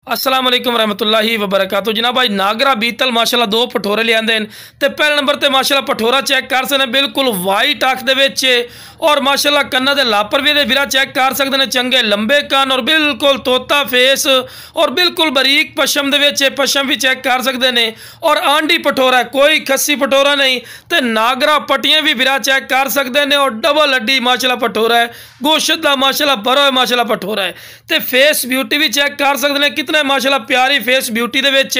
अस्सलाम वालेकुम रहमतुल्लाहि व बरकातहू। जनाब भाई नागरा बीतल माशाल्लाह दो पठोरे लियांदे ने ते पहले नंबर ते माशाल्लाह पठोरा चेक कर सकते हैं, बिल्कुल वाइट अख दे विच और माशाल्लाह कन्ना दे लापर भी विरा चेक कर सकते हैं, चंगे लंबे कन और बिल्कुल तोता फेस और बिल्कुल बरीक पशम दे विच पशम भी चेक कर सकते हैं और आंडी पठोरा कोई खस्सी पठोरा नहीं ते नागरा पट्टियां भी विरा चेक कर सकते हैं और डबल हड्डी माशाल्लाह पठोरा है, गोश्त दा माशाल्लाह बरो है माशाल्लाह पठोरा है ते फेस ब्यूटी भी चेक कर सकते हैं कितने माशाल्लाह प्यारी फेस ब्यूटी दे विच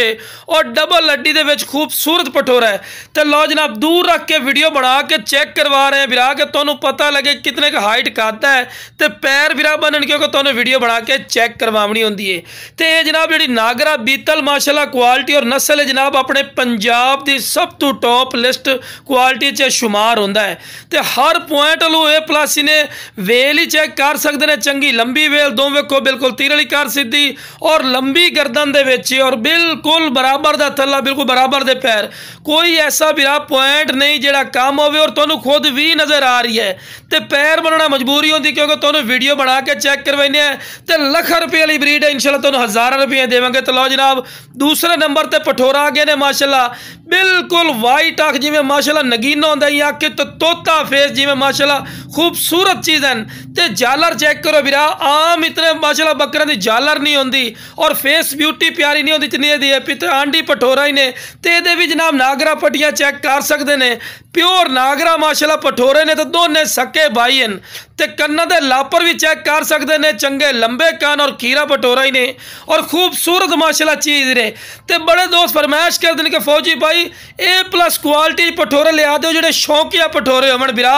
और डबल हड्डी दे विच खूबसूरत पठोरा है। तो लो जनाब दूर रख के वीडियो बना के चेक करवा रहे हैं विरा के तुहानू पता लगे कितने का हाइट खाता है तो पैर विरा बनन क्योंकि तुहानू वीडियो बना के चेक करवानी होंदी है। तो ये जनाब जी नागरा बीतल माशाल्लाह क्वालिटी और नस्ल है जनाब अपने पंजाब की सब तो टॉप लिस्ट क्वालिटी च शुमार होंदा है। तो हर पॉइंट लो A+ इन्हें वेल ही चेक कर सकते हैं, चंगी लंबी वेल दो वेखो बिल्कुल तीर वाली कर सीधी और लंबी गर्दन दे विच और बिल्कुल बराबर दा थल्ला बिल्कुल बराबर दे पैर, कोई ऐसा बिरा पॉइंट नहीं जेड़ा कम होवे और तुहानू खुद भी नज़र आ रही है। तो पैर बनना मजबूरी होंदी क्योंकि तुहानू वीडियो बना के चेक करवाने हैं तो लाख रुपये वाली ब्रीड है, इंशाल्लाह तुहानू हज़ार रुपये देवांगे। तो लो जनाब दूसरे नंबर ते पठोरा आ गए ने माशाल्लाह बिल्कुल वाइट अख जिमें माशाल्लाह नगीना होंदा है अख तो तोता फेस जिमें माशाल्लाह खूबसूरत चीज़ है। तो जालर चेक करो बिरा आम इतने माशाल्लाह बकरियां दी जालर नहीं होंदी और फेस ब्यूटी प्यारी नहीं होंदी जितनी दी पिता आंडी पठोरा ही ने। तो ये भी जनाब नागरा पट्टियां चेक कर सकते हैं, प्योर नागरा माशाल्लाह पठोरे ने तो दोने सके भाई हैं। तो कन्ना दे लापर भी चेक कर सकते हैं, चंगे लंबे कान और खीरा पठोरा ही ने और खूबसूरत माशाल्लाह चीज़ ने। तो बड़े दोस्त फरमाइश करते हैं कि फौजी भाई A+ क्वालिटी पठोरे लिया दो जो शौकिया पठोरे होवन बिरा,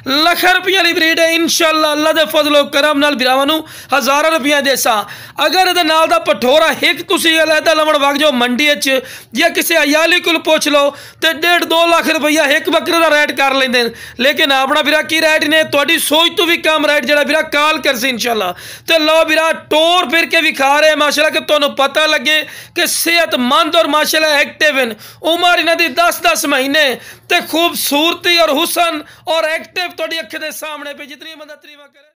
लाख रुपये वाली ब्रीड है इंशाल्लाह अल्लाह दे फजलो करम नाल बिरावां नू हज़ार रुपये देसा। अगर ये नाल दा पठोरा एक तुसी अलहदा लवण वग जाओ मंडी या किसी अयाली को पुछ लो तो 1.5-2 लाख रुपया एक बकरे का रेट कर लेंगे, लेकिन अपना बिरा की रेट ने तुहाडी सोच तो भी कम रेट जरा बिरा काल कर सी इंशाल्लाह। तो लो बिरा टोर फिर के भी खा रहे हैं माशाल्लाह कि तुहानू पता लगे कि सेहतमंद और माशाल्लाह एक्टिव हैं। उम्र इन्हां दी 10-10 महीने ते खूबसूरती और हुसन और एक्टिव तुहाडी अख दे सामने पे जितनी बंदा तरीवा करे।